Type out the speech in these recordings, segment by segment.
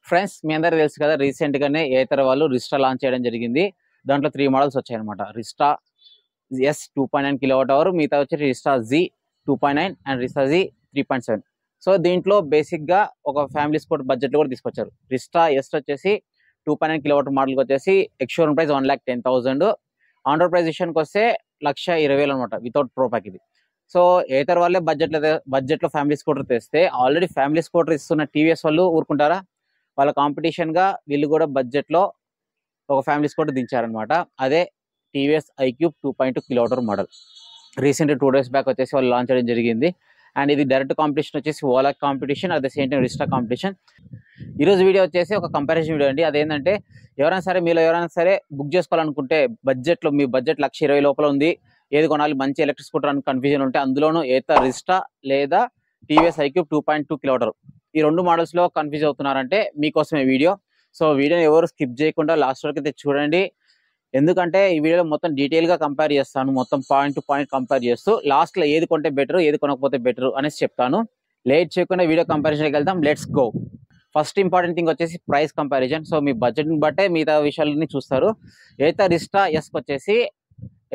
Friends మీ అందరికీ తెలుసు కదా, రీసెంట్ గానే ఏతర్ వాళ్ళు రిస్టా లాంచ్ చేయడం జరిగింది. దాంట్లో 3 మోడల్స్ వచ్చాయన్నమాట. రిస్టా ఎస్ 2.9 కిలోవాట్ అవర్, మిగతా వచ్చి రిస్టా జీ 2.9 అండ్ రిస్టా జీ 3.7. సో దీంట్లో బేసిక్ గా ఒక ఫ్యామిలీ స్పోర్ట్ బడ్జెట్ లో కూడా తీసుకొచ్చారు. రిస్టా ఎస్ వచ్చేసి 2.9 కిలోవాట్ మోడల్ వచ్చేసి ex-showroom price 1,10,000. On road price విషయానికి వస్తే 1,20,000 అనమాట వితౌట్ ప్రో ప్యాక్ ఇది. సో ఏతర్ వాళ్ళే బడ్జెట్ లో ఫ్యామిలీ స్కూటర్ తెస్తే ఆల్రెడీ ఫ్యామిలీ స్కూటర్ ఇస్తున్న టీవీఎస్ వాళ్ళు ఊరుకుంటారా? వాళ్ళ కాంపిటీషన్ గా వీళ్ళు కూడా బడ్జెట్ లో ఒక ఫ్యామిలీ స్కూటర్ దించారనమాట. అదే TVS iQube 2.2 kilowatt hour model. Recent 2 days back వచ్చేసి వాళ్ళు లాంచ్ చేయడం జరిగింది. అండ్ ఇది డైరెక్ట్ కాంపిటీషన్ వచ్చేసి Ola competition, at the same time Rizta competition. ఈరోజు వీడియో వచ్చేసి ఒక కంపారిజన్ వీడియో అండి. అదేంటంటే మీలో ఎవరైనా సరే బుక్ చేసుకోవాలనుకుంటే బడ్జెట్లో మీ బడ్జెట్ 1,20,000 లోపల ఉంది, ఏది కొనాలి మంచి ఎలక్ట్రిక్ స్కూటర్ అని కన్ఫ్యూజన్ ఉంటే అందులోనూ ఏతర్ రిస్టా లేదా టీవీఎస్ ఐక్యూబ్ 2.2 కిలోవాట్ అవర్ ఈ 2 మోడల్స్ లో కన్ఫ్యూజ్ అవుతున్నారంటే మీకోసమే వీడియో. సో వీడియోని ఎవరు స్కిప్ చేయకుండా లాస్ట్ వరకు అయితే చూడండి. ఎందుకంటే ఈ వీడియోలో మొత్తం డీటెయిల్ గా కంపేర్ చేస్తాను, మొత్తం పాయింట్ టు పాయింట్ కంపేర్ చేస్తూ లాస్ట్ లో ఏది కొంటే బెటర్ ఏది కొనకపోతే బెటర్ అనేసి చెప్తాను. లేట్ చేయకుండా వీడియో కంపారిజన్కి వెళ్దాం. Let's go. First important thing వచ్చేసి ప్రైస్ కంపారిజన్. సో మీ బడ్జెట్ ని బట్టే మిగతా విషయాలని చూస్తారు. ఏతర్ రిస్టా ఎస్ వచ్చేసి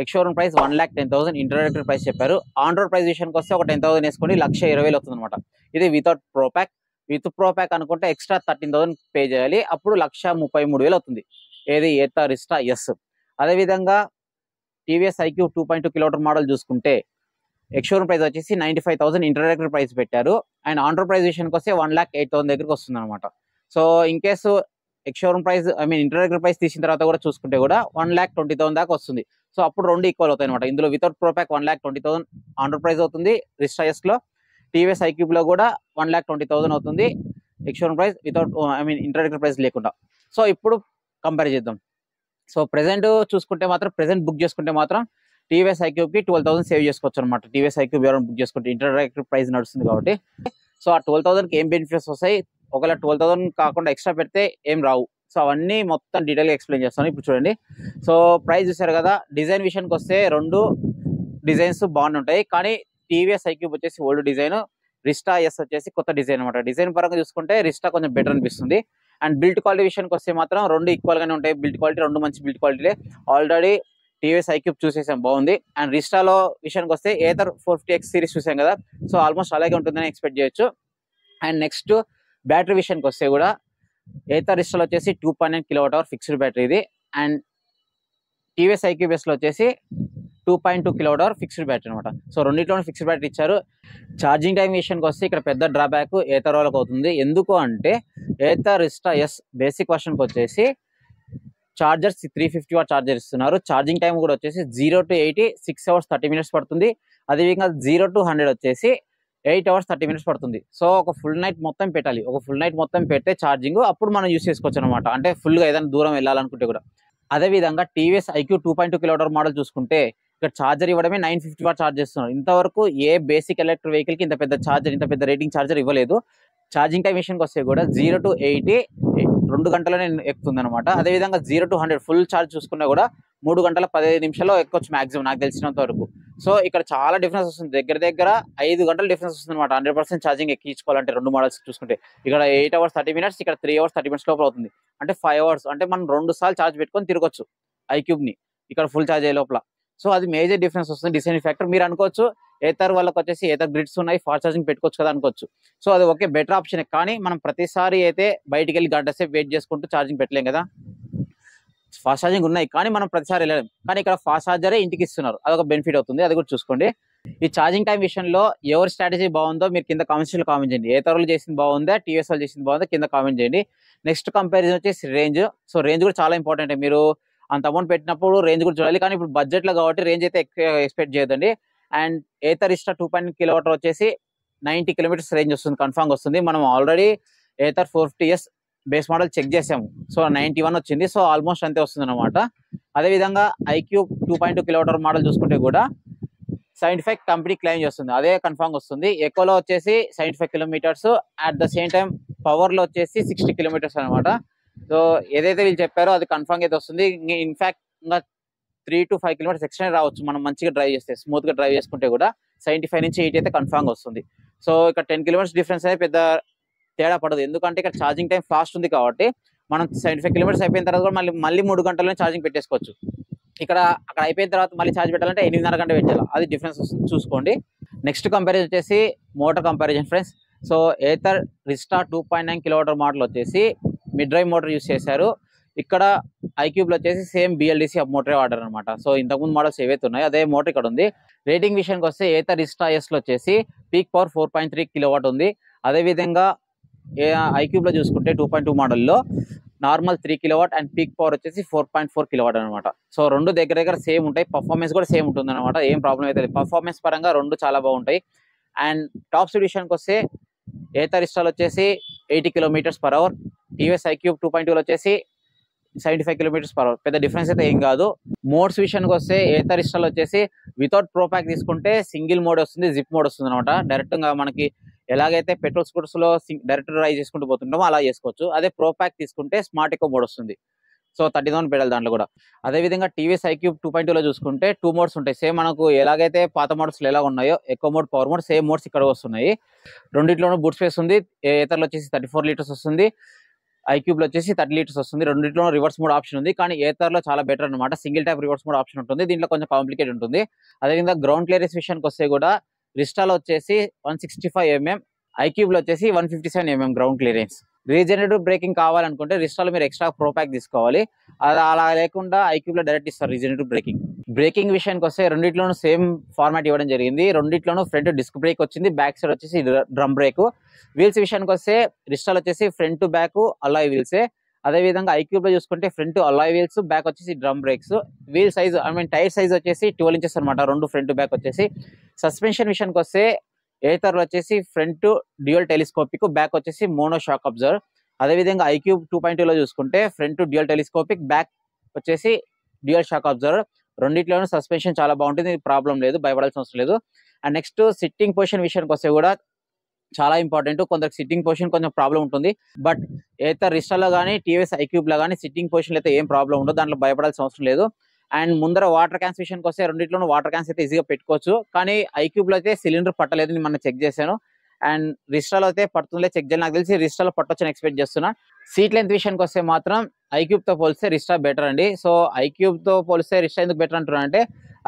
ఎక్స్షోరూమ్ ప్రైస్ 1,10,000, ఇంట్రోడక్టరీ ప్రైస్ చెప్పారు. ఆన్ రోడ్ ప్రైస్ విషయానికి వస్తే ఒక 10,000 వేసుకొని 1,20,000 అవుతుంది అనమాట. ఇది without pro pack. With pro pack అనుకుంటే ఎక్స్ట్రా 13,000 పే చేయాలి, అప్పుడు 1,33,000 అవుతుంది. ఏది ఏతర్ రిస్టా ఎస్. అదేవిధంగా టీవీఎస్ ఐక్యూబ్ 2.2 కిలోవాట్ మోడల్ చూసుకుంటే ఎక్స్షోరూమ్ ప్రైస్ వచ్చేసి 95,000 ఇంట్రోడక్టరీ ప్రైస్ పెట్టారు. అండ్ ఆన్ రోడ్ ప్రైస్ విషయానికి వస్తే 1,08,000 దగ్గరికి వస్తుంది అనమాట. So in case ex showroom price introductory price తీసిన తర్వాత కూడా చూసుకుంటే కూడా 1,20,000 దాకా వస్తుంది. సో అప్పుడు రెండు ఈక్వల్ అవుతాయి అనమాట. ఇందులో without pro pack 1,20,000 on road price అవుతుంది రిస్టా ఎస్ లో. టీవీఎస్ ఐక్యూబ్ లో కూడా 1,20,000 అవుతుంది ex-showroom price without introductory price లేకుండా. సో ఇప్పుడు కంపేర్ చేద్దాం. సో ప్రెసెంట్ చూసుకుంటే మాత్రం ప్రెసెంట్ బుక్ చేసుకుంటే మాత్రం టీవీఎస్ ఐక్యూబ్ కి 12,000 సేవ్ చేసుకోవచ్చు అనమాట. టీవీఎస్ ఐక్యూబ్ ఎవరైనా బుక్ చేసుకుంటే ఇంట్రోడక్టరీ ప్రైస్ నడుస్తుంది కాబట్టి. సో ఆ 12,000 కి ఏం బెనిఫిట్స్ వస్తాయి, ఒకవేళ 12,000 కాకుండా ఎక్స్ట్రా పెడితే ఏం రావు. సో అవన్నీ మొత్తం డీటెయిల్గా ఎక్స్ప్లెయిన్ చేస్తాను. ఇప్పుడు చూడండి. సో ప్రైస్ చూసారు కదా. డిజైన్ విషయానికి వస్తే రెండు డిజైన్స్ బాగుంటాయి, కానీ టీవీఎస్ ఐక్యూబ్ వచ్చేసి ఓల్డ్ డిజైన్, రిస్టా ఎస్ వచ్చేసి కొత్త డిజైన్ అనమాట. డిజైన్ పరంగా చూసుకుంటే రిస్టా కొంచెం బెటర్ అనిపిస్తుంది. అండ్ బిల్డ్ క్వాలిటీ విషయానికి వస్తే మాత్రం రెండు ఈక్వల్ గానే ఉంటాయి. బిల్డ్ క్వాలిటీ రెండు మంచి బిల్డ్ క్వాలిటీలే. ఆల్రెడీ టీవీఎస్ ఐక్యూబ్ చూసేసాం, బాగుంది. అండ్ రిస్టాలో విషయానికి వస్తే ఏతర్ 450X సిరీస్ చూసాం కదా, సో ఆల్మోస్ట్ అలాగే ఉంటుందని ఎక్స్పెక్ట్ చేయొచ్చు. అండ్ నెక్స్ట్ బ్యాటరీ విషయానికి వస్తే కూడా ఏతర్ రిస్టాలో వచ్చేసి 2.9 కిలోవాట్ అవర్ ఫిక్స్డ్ బ్యాటరీ ఇది. అండ్ టీవీఎస్ ఐక్యూబ్ లో వచ్చేసి 2.2 కిలోవాట్ అవర్ ఫిక్స్డ్ బ్యాటరీ అనమాట. సో రెండింటిలోనే ఫిక్స్డ్ బ్యాటరీ ఇచ్చారు. ఛార్జింగ్ టైం విషయానికి వస్తే ఇక్కడ పెద్ద డ్రాబ్యాక్ ఏతర్ వాళ్ళకి అవుతుంది. ఎందుకు అంటే ఏతర్ రిస్టా ఎస్ బేసిక్ వర్షన్కి వచ్చేసి చార్జర్స్ 350 వాట్ చార్జర్ ఇస్తున్నారు. ఛార్జింగ్ టైం కూడా వచ్చేసి 0 to 80 6 hours 30 minutes పడుతుంది. అదేవిధంగా 0 to 100 వచ్చేసి 8 hours 30 minutes పడుతుంది. సో ఒక ఫుల్ నైట్ మొత్తం పెట్టాలి. ఒక ఫుల్ నైట్ మొత్తం పెట్టే ఛార్జింగ్ అప్పుడు మనం యూస్ చేసుకోవచ్చు అనమాట. అంటే ఫుల్గా ఏదైనా దూరం వెళ్ళాలనుకుంటే కూడా. అదేవిధంగా TVS iQube 2.2 kilowatt hour model చూసుకుంటే ఇక్కడ ఛార్జర్ ఇవ్వడమే 950 వాట్ చార్జ్ చేస్తున్నారు. ఇంతవరకు ఏ బేసిక్ ఎలక్ట్రిక్ వెహికల్ కి ఇంత పెద్ద ఛార్జర్, ఇంత పెద్ద రేటింగ్ ఛార్జర్ ఇవ్వలేదు. ఛార్జింగ్ టైం విషయానికి వస్తే కూడా 0 to 80 2 గంటలనే ఎక్కుతుంది అనమాట. అదేవిధంగా 0 to 100 ఫుల్ ఛార్జ్ చూసుకున్నా కూడా 3 గంటల 15 నిమిషాల్లో ఎక్కొచ్చు మాక్సిమం, నాకు తెలిసినంత వరకు. సో ఇక్కడ చాలా డిఫరెన్స్ వస్తుంది. దగ్గర 5 గంటల డిఫరెన్స్ వస్తుంది అనమాట 100% ఛార్జింగ్ ఎక్కించుకోవాలంటే రెండు మోడల్స్ చూసుకుంటే. ఇక్కడ 8 hours 30 minutes, ఇక్కడ 3 hours 30 minutes లోపల అవుతుంది. అంటే 5 hours, అంటే మనం 2 సార్లు ఛార్జ్ పెట్టుకొని తిరగొచ్చు ఐక్యూబ్ ని ఇక్కడ ఫుల్ ఛార్జ్ అయ్యే లోపల. సో అది మేజర్ డిఫరెన్స్ వస్తుంది, డిసైడింగ్ ఫ్యాక్టర్. మీరు అనుకోవచ్చు ఏతర్ వాళ్ళకి వచ్చేసి ఏతర్ గ్రిడ్స్ ఉన్నాయి, ఫాస్ట్ ఛార్జింగ్ పెట్టుకోవచ్చు కదా అనుకోవచ్చు. సో అది ఓకే, బెటర్ ఆప్షన్. కానీ మనం ప్రతిసారి అయితే బయటికి వెళ్ళి గంట సేపు వెయిట్ చేసుకుంటూ ఛార్జింగ్ పెట్టలేం కదా. ఫాస్ట్ ఛార్జింగ్ ఉన్నాయి కానీ మనం ప్రతిసారి వెళ్ళలేం. కానీ ఇక్కడ ఫాస్ట్ ఛార్జరే ఇంటికి ఇస్తున్నారు, అదొక బెనిఫిట్ అవుతుంది. అది కూడా చూసుకోండి. ఈ ఛార్జింగ్ టైం విషయంలో ఎవరి స్ట్రాటజీ బాగుందో మీరు కింద కామెంట్స్ లో కామెంట్ చేయండి. ఏతర్ వాళ్ళు చేసింది బాగుందా, టీవీఎస్ వాళ్ళు చేసింది బాగుందా కింద కామెంట్ చేయండి. నెక్స్ట్ కంపారిజన్ వచ్చేసి రేంజ్. సో రేంజ్ కూడా చాలా ఇంపార్టెంట్. మీరు అంత అమౌంట్ పెట్టినప్పుడు రేంజ్ కూడా చూడాలి. కానీ ఇప్పుడు బడ్జెట్ లో కాబట్టి రేంజ్ అయితే ఎక్స్పెక్ట్ చేయదండి. అండ్ ఏతర్ రిస్టా 2.9 కిలోవాట్ వచ్చేసి 90 kilometers రేంజ్ వస్తుంది, కన్ఫామ్ వస్తుంది. మనం already Ather 450S base model check చేసాము. సో 91 వచ్చింది. సో ఆల్మోస్ట్ అంతే వస్తుంది అనమాట. అదేవిధంగా ఐక్యూబ్ 2.2 కిలోవాట్ మోడల్ చూసుకుంటే కూడా 75 కంపెనీ క్లెయిమ్ చేస్తుంది, అదే కన్ఫామ్ వస్తుంది. ఎక్కువలో వచ్చేసి 75 kilometers, at the same time power లో వచ్చేసి 60 kilometers అనమాట. సో ఏదైతే వీళ్ళు చెప్పారో అది కన్ఫామ్ అయితే వస్తుంది. ఇన్ఫాక్ట్ ఇంకా 3 to 5 kilometers ఎక్స్ట్రా రావచ్చు మనం మంచిగా డ్రైవ్ చేస్తే, స్మూత్ గా డ్రైవ్ చేసుకుంటే కూడా 75 నుంచి 80 అయితే కన్ఫామ్ వస్తుంది. సో ఇక్కడ 10 kilometers డిఫరెన్స్ అయితే పెద్ద తేడా పడదు. ఎందుకంటే ఇక్కడ ఛార్జింగ్ టైం ఫాస్ట్ ఉంది కాబట్టి మనం 75 కిలోమీటర్స్ అయిపోయిన తర్వాత కూడా మళ్ళీ 3 గంటల్లోనే ఛార్జింగ్ పెట్టేసుకోవచ్చు. ఇక్కడ అక్కడ అయిపోయిన తర్వాత మళ్ళీ ఛార్జ్ పెట్టాలంటే 8.5 గంట వెయిట్ చేయాలి. అది డిఫరెన్స్ వస్తుంది చూసుకోండి. నెక్స్ట్ కంపారిజన్ వచ్చేసి motor comparison friends. So Ather Rizta 2.9 kilowatt model వచ్చేసి మిడ్ డ్రైవ్ మోటార్ యూస్ చేశారు. ఇక్కడ ఐక్యూబ్లో వచ్చేసి సేమ్ బిఎల్డిసి అప్ మోటరే వాడారు అనమాట. సో ఇంతకుముందు మోడల్స్ ఏవైతే ఉన్నాయో అదే మోటార్ ఇక్కడ ఉంది. రేటింగ్ విషయానికి వస్తే ఏథర్ రిస్టా ఎస్లో వచ్చేసి పీక్ పవర్ 4.3 కిలోవాట్ ఉంది. అదేవిధంగా ఐక్యూబ్లో చూసుకుంటే 2.2 మోడల్లో normal 3 kilowatt and peak power వచ్చేసి 4.4 కిలోవాట్ అనమాట. సో రెండు దగ్గర సేమ్ ఉంటాయి. పర్ఫార్మెన్స్ కూడా సేమ్ ఉంటుంది అనమాట. ఏం ప్రాబ్లం అయితే లేదు. పర్ఫార్మెన్స్ పరంగా రెండు చాలా బాగుంటాయి. అండ్ టాప్ స్పీడ్ విషయానికి వస్తే ఏథర్ రిస్టాలో వచ్చేసి 80 km/h, టీవీఎస్ ఐక్యూబ్ 2.2లో వచ్చేసి 75 km/h. పెద్ద డిఫరెన్స్ అయితే ఏం కాదు. మోడ్స్ విషయానికి వస్తే ఏథర్ రిస్టాలో వచ్చేసి వితౌట్ ప్రో ప్యాక్ తీసుకుంటే సింగిల్ మోడ్ వస్తుంది, జిప్ మోడ్ వస్తుంది అనమాట. డైరెక్ట్గా మనకి ఎలాగైతే పెట్రోల్ స్కూటర్స్ లో డైరెక్ట్ డ్రైవ్ చేసుకుంటూ పోతుంటామో అలా చేసుకోవచ్చు. అదే ప్రో ప్యాక్ తీసుకుంటే స్మార్ట్ ఎకో మోడ్ వస్తుంది. సో 30,000 పెడాలి దాంట్లో కూడా. అదేవిధంగా టీవీఎస్ ఐక్యూబ్ 2.2లో చూసుకుంటే 2 మోడ్స్ ఉంటాయి. సేమ్ మనకు ఎలాగైతే పాత మోడ్స్ ఎలా ఉన్నాయో echo mode, power mode, same modes ఇక్కడ వస్తున్నాయి. రెండిట్లోనూ బూట్ స్పేస్ ఉంది. ఏథర్లో వచ్చేసి 34 లీటర్స్ వస్తుంది, ఐక్యూబ్లో వచ్చేసి 30 లీటర్స్ వస్తుంది. రెండిట్లోనూ రివర్స్ మోడ్ ఆప్షన్ ఉంది. కానీ ఏథర్లో చాలా బెటర్ అనమాట. Single type reverse mode option ఉంటుంది. దీంట్లో కొంచెం కాంప్లికేట్ ఉంటుంది. అదేవిధంగా గ్రౌండ్ క్లియరెన్స్ విషయానికి వస్తే కూడా రిస్టాలో వచ్చేసి 165 mm, ఐక్యూబ్లో వచ్చేసి 157 mm ground clearance. Regenerative braking కావాలనుకుంటే రిస్టాలో మీరు ఎక్స్ట్రా ప్రో ప్యాక్ తీసుకోవాలి. అది అలా లేకుండా ఐక్యూబ్లో డైరెక్ట్ ఇస్తారు రీజనరేటివ్ బ్రేకింగ్. బ్రేకింగ్ విషయానికి వస్తే రెండిట్లోనూ సేమ్ ఫార్మాట్ ఇవ్వడం జరిగింది. రెండిట్లోనూ ఫ్రంట్ డిస్క్ బ్రేక్ వచ్చింది, బ్యాక్ సైడ్ వచ్చేసి డ్రమ్ బ్రేక్. వీల్స్ విషయానికి వస్తే రిస్టాలో వచ్చేసి ఫ్రంట్ బ్యాక్ అలాయ్ వీల్సే. అదేవిధంగా ఐక్యూబ్లో చూసుకుంటే ఫ్రంట్ అలాయ్ వీల్స్, బ్యాక్ వచ్చేసి drum brakes. Wheel size tyre size వచ్చేసి 12 inches అనమాట, రెండు ఫ్రంట్ బ్యాక్ వచ్చేసి. సస్పెన్షన్ విషయానికి వస్తే ఏథర్లో వచ్చేసి ఫ్రంట్ డ్యూయల్ టెలిస్కోపిక్, బ్యాక్ వచ్చేసి మోనో షాక్ అబ్జర్వర్. అదేవిధంగా ఐక్యూబ్ 2.2లో చూసుకుంటే ఫ్రంట్ డ్యూయల్ టెలిస్కోపిక్, బ్యాక్ వచ్చేసి డ్యూయల్ షాక్ అబ్జర్వర్. రెండిట్లోనూ సస్పెన్షన్ చాలా బాగుంటుంది, ప్రాబ్లం లేదు, భయపడాల్సిన అవసరం లేదు. అండ్ నెక్స్ట్ సిట్టింగ్ పొజిషన్ విషయానికి వస్తే కూడా చాలా ఇంపార్టెంట్. కొందరికి సిట్టింగ్ పొజిషన్ కొంచెం ప్రాబ్లం ఉంటుంది. బట్ ఏథర్ రిస్టాలో కానీ టీవీఎస్ ఐక్యూబ్లో కానీ సిట్టింగ్ పొజిషన్ అయితే ఏం ప్రాబ్లం ఉండదు, దాంట్లో భయపడాల్సిన అవసరం లేదు. అండ్ ముందర వాటర్ క్యాన్స్ విషయానికి వస్తే రెండిట్లోనూ వాటర్ క్యాన్స్ అయితే ఈజీగా పెట్టుకోవచ్చు. కానీ ఐక్యూబ్లో అయితే సిలిండర్ పట్టలేదు, నేను మొన్న చెక్ చేశాను. అండ్ రిస్టాలో అయితే పడుతుందో చెక్ చేయాలి. నాకు తెలిసి రిస్టాలో పట్టొచ్చని ఎక్స్పెక్ట్ చేస్తున్నా. సీట్ లెంత్ విషయానికి వస్తే మాత్రం ఐక్యూబ్తో పోలిస్తే రిస్టా బెటర్ అండి. సో ఐక్యూబ్తో పోలిస్తే రిస్టా ఎందుకు బెటర్ అంటున్నా అంటే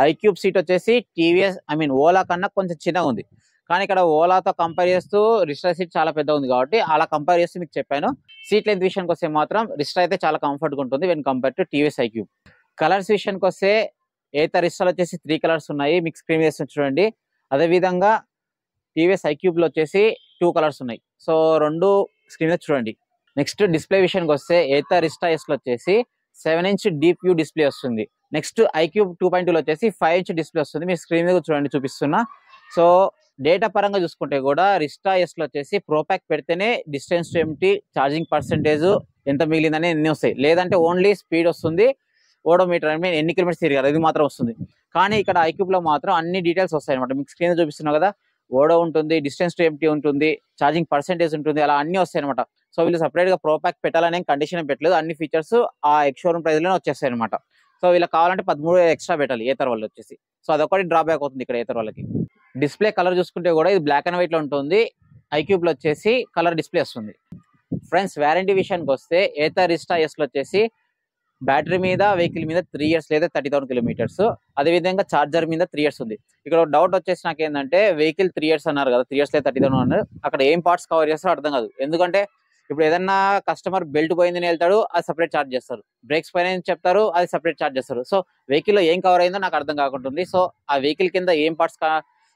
ఐక్యూబ్ సీట్ వచ్చేసి టీవీఎస్ ఓలా కన్నా కొంచెం చిన్నగా ఉంది. కానీ ఇక్కడ ఓలాతో కంపేర్ చేస్తూ రిస్టా సీట్ చాలా పెద్ద ఉంది కాబట్టి అలా కంపేర్ చేస్తూ మీకు చెప్పాను. సీట్ లెంత్ విషయానికి వస్తే మాత్రం రిస్టా అయితే చాలా కంఫర్ట్గా ఉంటుంది when compare to TVS iQube. Colours విషయానికి వస్తే ఏథర్ రిస్టాలో వచ్చేసి 3 కలర్స్ ఉన్నాయి, మీకు స్క్రీన్ వేసి చూడండి. అదేవిధంగా టీవీఎస్ ఐక్యూబ్లో వచ్చేసి 2 కలర్స్ ఉన్నాయి. సో రెండు స్క్రీన్ మీద చూడండి. నెక్స్ట్ డిస్ప్లే విషయానికి వస్తే ఏథర్ రిస్టా ఎస్లో వచ్చేసి 7 inch డీప్ వ్యూ డిస్ప్లే వస్తుంది. నెక్స్ట్ ఐక్యూబ్ 2.2లో వచ్చేసి 5 inch డిస్ప్లే వస్తుంది. మీరు స్క్రీన్ మీద చూడండి, చూపిస్తున్నా. సో డేటా పరంగా చూసుకుంటే కూడా రిస్టా ఎస్లో వచ్చేసి ప్రో ప్యాక్ పెడితేనే distance to empty, charging percentage ఎంత మిగిలిందని ఎన్ని వస్తాయి. లేదంటే ఓన్లీ స్పీడ్ వస్తుంది, ఓడోమీటర్ ఎన్ని కిలోమీటర్స్ తిరిగారు ఇది మాత్రం వస్తుంది. కానీ ఇక్కడ ఐక్యూబ్లో మాత్రం అన్ని డీటెయిల్స్ వస్తాయి అనమాట. మీకు స్క్రీన్ చూపిస్తున్నావు కదా, ఓడో ఉంటుంది, డిస్టెన్స్ టు ఎంటీ ఉంటుంది, ఛార్జింగ్ పర్సెంటేజ్ ఉంటుంది, అలా అన్ని వస్తాయి అనమాట. సో వీళ్ళు సపరేట్గా ప్రో ప్యాక్ పెట్టాలనే కండిషన్ పెట్టలేదు, అన్ని ఫీచర్స్ ఆ ఎక్స్ షోరూమ్ ప్రైస్లోనే వచ్చేస్తాయి అనమాట. సో వీళ్ళకి కావాలంటే 13 ఎక్స్ట్రా పెట్టాలి ఏథర్ వాళ్ళు వచ్చేసి. సో అదొకటి డ్రాబ్యాక్ అవుతుంది ఇక్కడ ఏథర్ వాళ్ళకి. డిస్ప్లే కలర్ చూసుకుంటే కూడా ఇది బ్లాక్ అండ్ వైట్లో ఉంటుంది, ఐక్యూబ్లో వచ్చేసి కలర్ డిస్ప్లే వస్తుంది. ఫ్రెండ్స్ వారంటీ విషయానికి వస్తే ఏథర్ రిస్టా ఎస్లో వచ్చేసి బ్యాటరీ మీద వెహికల్ మీద 3 years లేదా 30,000 kilometers. అదేవిధంగా ఛార్జర్ మీద 3 years ఉంది. ఇక్కడ డౌట్ వచ్చేసి నాకు ఏంటంటే వెహికల్ 3 years అన్నారు కదా, 3 years లేదా 30,000 అన్నారు. అక్కడ ఏం పార్ట్స్ కవర్ చేస్తారో అర్థం కాదు. ఎందుకంటే ఇప్పుడు ఏదన్నా కస్టమర్ బెల్ట్ పోయిందని వెళ్తాడు, అది సపరేట్ ఛార్జ్ చేస్తారు. బ్రేక్స్ పైన చెప్తారు, అది సపరేట్ ఛార్జ్ చేస్తారు. సో వెహికల్లో ఏం కవర్ అయిందో నాకు అర్థం కాకుంటుంది. సో ఆ వెహికల్ కింద ఏం పార్ట్స్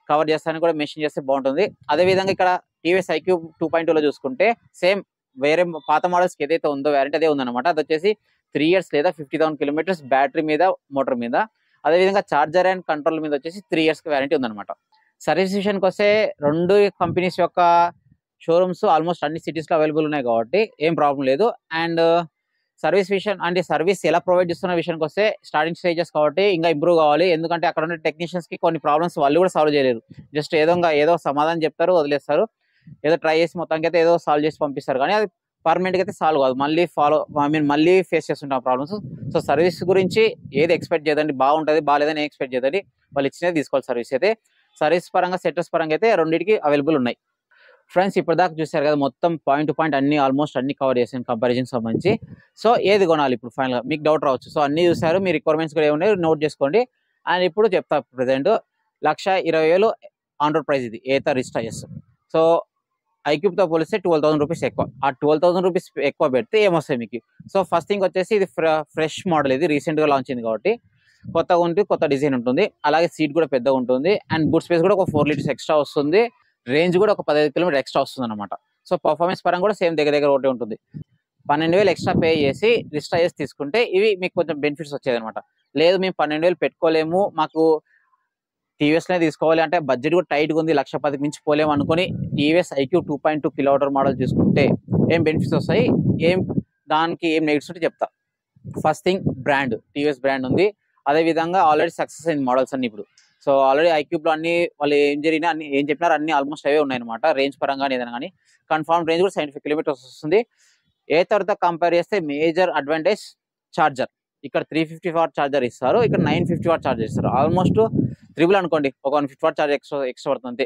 కవర్ చేస్తారని కూడా మెన్షన్ చేస్తే బాగుంటుంది. అదేవిధంగా ఇక్కడ టీవీఎస్ ఐక్యూబ్ 2.2లో చూసుకుంటే సేమ్ వేరే పాత మోడల్స్కి ఏదైతే ఉందో వారంటీ అదే ఉందన్నమాట. అది వచ్చేసి 3 years లేదా 50,000 kilometers బ్యాటరీ మీద, మోటార్ మీద. అదేవిధంగా ఛార్జర్ అండ్ కంట్రోల్ మీద వచ్చేసి 3 years వారంటీ ఉందన్నమాట. సర్వీస్ విషయానికి వస్తే రెండు కంపెనీస్ యొక్క షోరూమ్స్ ఆల్మోస్ట్ అన్ని సిటీస్లో అవైలబుల్ ఉన్నాయి కాబట్టి ఏం ప్రాబ్లం లేదు. అండ్ సర్వీస్ విషయం అంటే సర్వీస్ ఎలా ప్రొవైడ్ చేస్తున్న విషయానికి వస్తే స్టార్టింగ్ స్టేజెస్ కాబట్టి ఇంకా ఇంప్రూవ్ కావాలి. ఎందుకంటే అక్కడ ఉన్న టెక్నీషియన్స్కి కొన్ని ప్రాబ్లమ్స్ వాళ్ళు కూడా సాల్వ్ చేయలేరు. జస్ట్ ఏదో సమాధానం చెప్తారు, వదిలేస్తారు. ఏదో ట్రై చేసి మొత్తానికి అయితే ఏదో సాల్వ్ చేసి పంపిస్తారు, కానీ అది పర్మనెంట్గా అయితే సాల్వ్ కాదు. మళ్ళీ ఫేస్ చేస్తుంటాం ప్రాబ్లమ్స్. సో సర్వీస్ గురించి ఏది ఎక్స్పెక్ట్ చేయదండి, బాగుంటుంది బాగాలేదని ఎక్స్పెక్ట్ చేయదండి, వాళ్ళు ఇచ్చినది తీసుకోవాలి. సర్వీస్ పరంగా సెటర్స్ పరంగా అయితే రెండింటికి అవైలబుల్ ఉన్నాయి. ఫ్రెండ్స్ ఇప్పుడు దాకా చూసారు కదా, మొత్తం పాయింట్ టు పాయింట్ అన్ని ఆల్మోస్ట్ అన్ని కవర్ చేసాను కంపారిజన్ సంబంధించి. సో ఏది కొనాలి ఇప్పుడు ఫైనల్గా మీకు డౌట్ రావచ్చు. సో అన్ని చూసారు, మీ రిక్వైర్మెంట్స్ కూడా ఏమున్నాయి నోట్ చేసుకోండి. అండ్ ఇప్పుడు చెప్తా, ప్రజెంట్ 1,20,000 ఆన్ రోడ్ ప్రైస్ ఇది ఏథర్ రిస్టా ఎస్. సో ఐక్యూబ్తో పోలిస్తే 12,000 రూపీస్ ఎక్కువ. ఆ 12,000 రూపీస్ ఎక్కువ పెడితే ఏమొస్తాయి మీకు? సో ఫస్ట్ థింగ్ వచ్చేసి ఇది ఫ్రెష్ మోడల్, ఇది రీసెంట్గా లాంచ్ అయింది కాబట్టి కొత్తగా ఉంటుంది, కొత్త డిజైన్ ఉంటుంది. అలాగే సీట్ కూడా పెద్దగా ఉంటుంది. అండ్ బూట్ స్పేస్ కూడా ఒక 4 లీటర్స్ ఎక్స్ట్రా వస్తుంది. రేంజ్ కూడా ఒక 15 కిలోమీటర్ ఎక్స్ట్రా వస్తుంది అనమాట. సో పర్ఫార్మెన్స్ పరంగా కూడా సేమ్ దగ్గర ఒకటే ఉంటుంది. 12,000 ఎక్స్ట్రా పే చేసి రిస్టా చేసి తీసుకుంటే ఇవి మీకు కొంచెం బెనిఫిట్స్ వచ్చేది అనమాట. లేదు మేము 12,000 పెట్టుకోలేము, మాకు టీవీఎస్నే తీసుకోవాలి అంటే బడ్జెట్ కూడా టైట్గా ఉంది, 1,10,000 మించి పోలేము అనుకుని టీవీఎస్ ఐక్యూ 2.2 కిలోమీటర్ మోడల్ తీసుకుంటే ఏం బెనిఫిట్స్ వస్తాయి, దానికి ఏం నెగిటివ్స్ ఉంటే చెప్తా. First thing brand, TVS brand ఉంది. అదేవిధంగా ఆల్రెడీ సక్సెస్ అయింది మోడల్స్ అన్ని ఇప్పుడు. సో ఆల్రెడీ ఐక్యూబ్లో అన్ని వాళ్ళు ఏం జరిగినా అన్ని ఏం చెప్పినారు అన్ని ఆల్మోస్ట్ అవే ఉన్నాయన్నమాట. రేంజ్ పరంగా ఏదైనా కానీ కన్ఫర్మ్ రేంజ్ కూడా 75 కిలోమీటర్స్ వస్తుంది. ఏథర్తో కంపేర్ చేస్తే మేజర్ అడ్వాంటేజ్ ఛార్జర్. ఇక్కడ 350 వాట్ ఛార్జర్ ఇస్తారు, ఇక్కడ 950 వాట్ ఛార్జర్ ఇస్తారు. ఆల్మోస్ట్ త్రిబుల్ అనుకోండి, ఒక 150 వాట్ ఛార్జర్ ఎక్స్ట్రా పడుతుంది అంతే.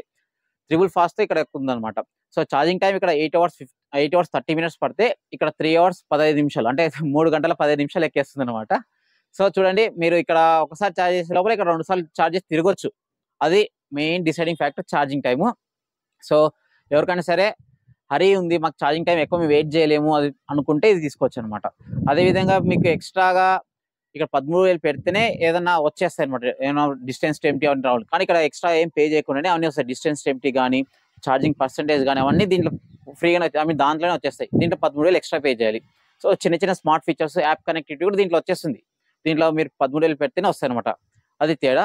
త్రిబుల్ ఫాస్ట్ ఇక్కడ ఎక్కువ ఉందన్నమాట. సో ఛార్జింగ్ టైం ఇక్కడ 8 అవర్స్ 30 మినిట్స్ పడితే ఇక్కడ 3 అవర్స్ 15 నిమిషాలు, అంటే 3 గంటల 15 నిమిషాలు ఎక్కేస్తుంది అనమాట. సో చూడండి, మీరు ఇక్కడ ఒకసారి ఛార్జ్ చేసే లోపల ఇక్కడ 2 సార్లు ఛార్జ్ చేసి తిరగొచ్చు. అది main deciding factor, charging time. So ఎవరికైనా సరే హరీ ఉంది, మాకు ఛార్జింగ్ టైం ఎక్కువ మేము వెయిట్ చేయలేము అది అనుకుంటే ఇది తీసుకోవచ్చు అనమాట. అదేవిధంగా మీకు ఎక్స్ట్రాగా ఇక్కడ 13,000 పెడితేనే ఏదన్నా వచ్చేస్తాయి అనమాట, ఏమైనా డిస్టెన్స్ టెంప్టీ అవన్నీ రావాలి. కానీ ఇక్కడ ఎక్స్ట్రా ఏం పే చేయకుండానే అవన్నీ వస్తాయి. డిస్టెన్స్ టెంప్టీ కానీ ఛార్జింగ్ పర్సెంటేజ్ కానీ అవన్నీ దీంట్లో ఫ్రీగానే దాంట్లోనే వచ్చేస్తాయి. దీంట్లో 13,000 ఎక్స్ట్రా పే చేయాలి. సో చిన్న చిన్న స్మార్ట్ ఫీచర్స్, యాప్ కనెక్టివిటీ కూడా దీంట్లో వచ్చేస్తుంది. దీంట్లో మీరు 13,000 పెడితేనే వస్తాయి అనమాట, అది తేడా.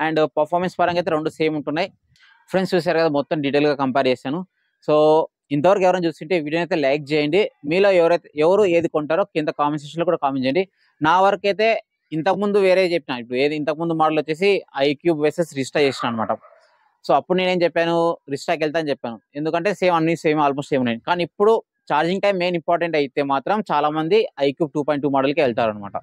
అండ్ పర్ఫార్మెన్స్ పరంగా అయితే రెండు సేమ్ ఉంటున్నాయి. ఫ్రెండ్స్ చూసారు కదా, మొత్తం డీటెయిల్గా కంపేర్ చేశాను. సో ఇంతవరకు ఎవరైనా చూస్తుంటే వీడియోని అయితే లైక్ చేయండి. మీలో ఎవరు ఏది కొంటారో కింద కామెంట్ సెక్షన్లో కూడా కామెంట్ చేయండి. నా వరకు అయితే ఇంతకుముందు వేరే చెప్పిన, ఇప్పుడు ఇంతకుముందు మోడల్ వచ్చేసి ఐక్యూబ్ వర్సెస్ రిస్టా చేసిన అనమాట. సో అప్పుడు నేనేం చెప్పాను, రిస్టాకి వెళ్తా అని చెప్పాను, ఎందుకంటే అన్ని సేమ్ ఆల్మోస్ట్ సేమ్ ఉన్నాయి. కానీ ఇప్పుడు ఛార్జింగ్ టైం మెయిన్ ఇంపార్టెంట్ అయితే మాత్రం చాలా మంది ఐక్యూబ్ 2.2 మోడల్కి వెళ్తారు అనమాట.